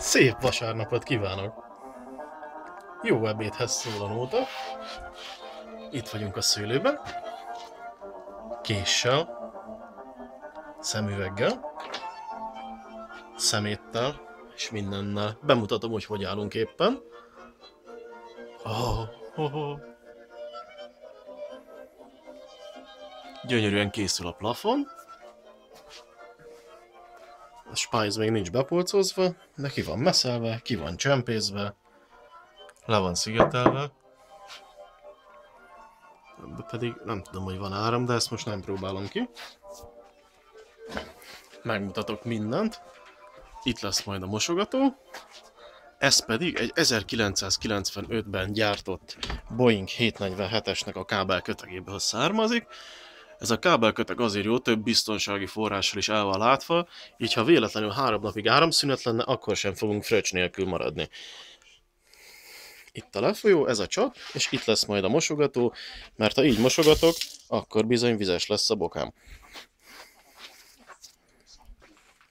Szép vasárnapot kívánok! Jó ebédhez szól a nóta. Itt vagyunk a szőlőben. Késsel, szemüveggel, szeméttel és mindennel. Bemutatom, hogy állunk éppen. Gyönyörűen készül a plafon. A spájz még nincs bepolcozva, de ki van messzelve, ki van csempészve, le van szigetelve. Ebbe pedig nem tudom, hogy van áram, de ezt most nem próbálom ki. Megmutatok mindent. Itt lesz majd a mosogató. Ez pedig egy 1995-ben gyártott Boeing 747-esnek a kábelkötegéből származik. Ez a kábelköteg azért jó, több biztonsági forrással is el van látva, így ha véletlenül 3 napig áramszünet lenne, akkor sem fogunk fröccs nélkül maradni. Itt a lefolyó, ez a csap, és itt lesz majd a mosogató, mert ha így mosogatok, akkor bizony vizes lesz a bokám.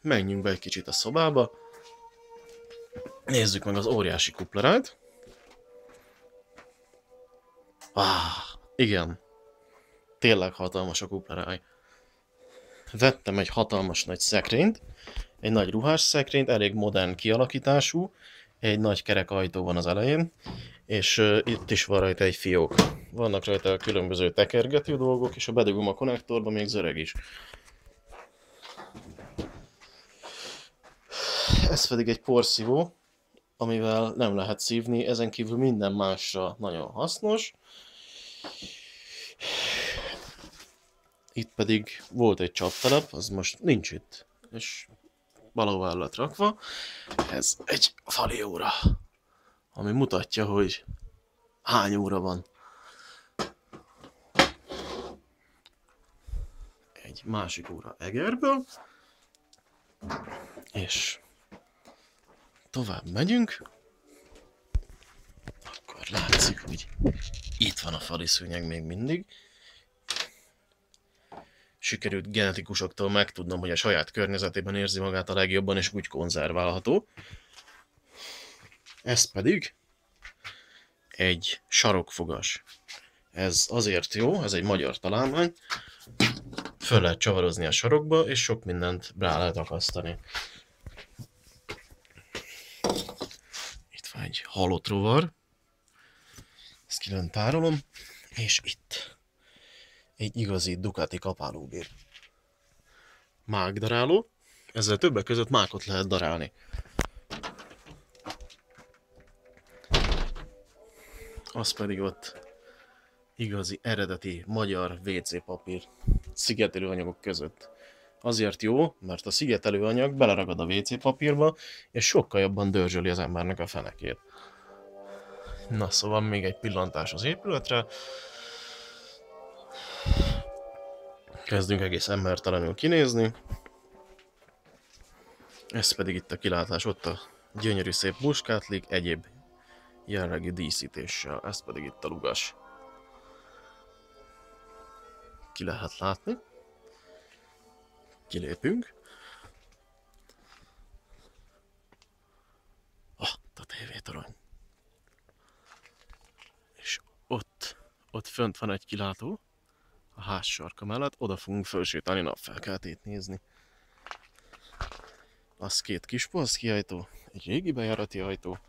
Menjünk be egy kicsit a szobába. Nézzük meg az óriási kuplerát. Igen. Tényleg hatalmas a kupleráj. Vettem egy hatalmas nagy szekrényt, egy nagy ruhás szekrényt, elég modern kialakítású, egy nagy kerek ajtó van az elején, és itt is van rajta egy fiók. Vannak rajta különböző tekergető dolgok, és a bedugom a konnektorba még zöreg is. Ez pedig egy porszívó, amivel nem lehet szívni, ezen kívül minden másra nagyon hasznos. Itt pedig volt egy csaptelep, az most nincs itt, és valahol el lett rakva. Ez egy fali óra, ami mutatja, hogy hány óra van. Egy másik óra egerből, és tovább megyünk. Akkor látszik, hogy itt van a fali szőnyeg még mindig. Sikerült genetikusoktól megtudnom, hogy a saját környezetében érzi magát a legjobban, és úgy konzerválható. Ez pedig egy sarokfogas. Ez azért jó, ez egy magyar találmány. Föl lehet csavarozni a sarokba, és sok mindent rá lehet akasztani. Itt van egy halott rovar. Ezt külön tárolom. És itt egy igazi Ducati kapálógép. Mágdaráló. Ezzel többek között mákot lehet darálni. Az pedig ott igazi, eredeti magyar WC papír szigetelő anyagok között. Azért jó, mert a szigetelő anyag beleragad a WC papírba, és sokkal jobban dörzsöli az embernek a fenekét. Na szóval még egy pillantás az épületre. Kezdünk egész embertelenül kinézni. Ez pedig itt a kilátás, ott a gyönyörű szép muskátlik, egyéb jellegű díszítéssel. Ez pedig itt a lugas. Ki lehet látni. Kilépünk. Ott a tévétorony. És ott fönt van egy kilátó. A ház sarka mellett, oda fogunk fölsétálni napfelkeltét nézni. Az 2 kis polszkijajtó, egy régi bejárati ajtó,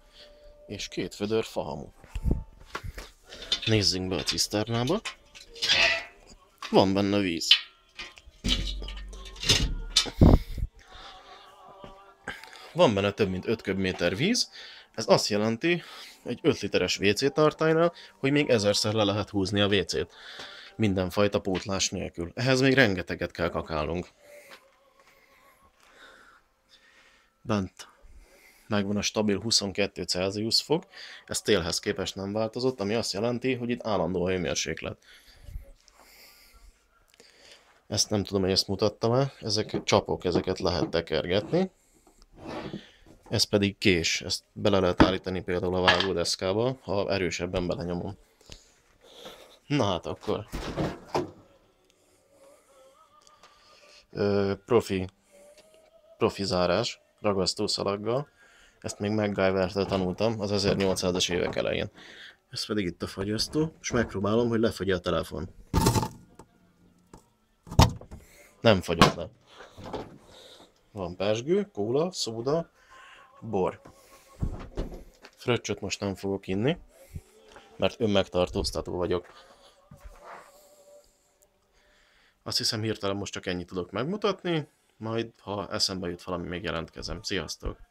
és 2 födör fahamu. Nézzünk be a ciszternába. Van benne víz. Van benne több mint 5 köbméter víz. Ez azt jelenti, egy 5 literes WC tartálynál, hogy még 1000-szer le lehet húzni a WC-t. Mindenfajta pótlás nélkül. Ehhez még rengeteget kell kakálnunk. Bent megvan a stabil 22 Celsius fok, ez télhez képest nem változott, ami azt jelenti, hogy itt állandó a hőmérséklet. Ezt nem tudom, hogy ezt mutattam-e, ezek csapok, ezeket lehet tekergetni. Ez pedig kés, ezt bele lehet állítani például a vágódeszkába, ha erősebben belenyomom. Na hát akkor. Profi zárás, ragasztószalaggal. Ezt még MacGyver-től tanultam az 1800-as évek elején. Ez pedig itt a fagyasztó, és megpróbálom, hogy lefagyja a telefon. Nem fagyott le. Van pezsgő, kóla, szóda, bor. Fröccsöt most nem fogok inni, mert önmegtartóztató vagyok. Azt hiszem hirtelen most csak ennyit tudok megmutatni, majd ha eszembe jut valami, még jelentkezem. Sziasztok!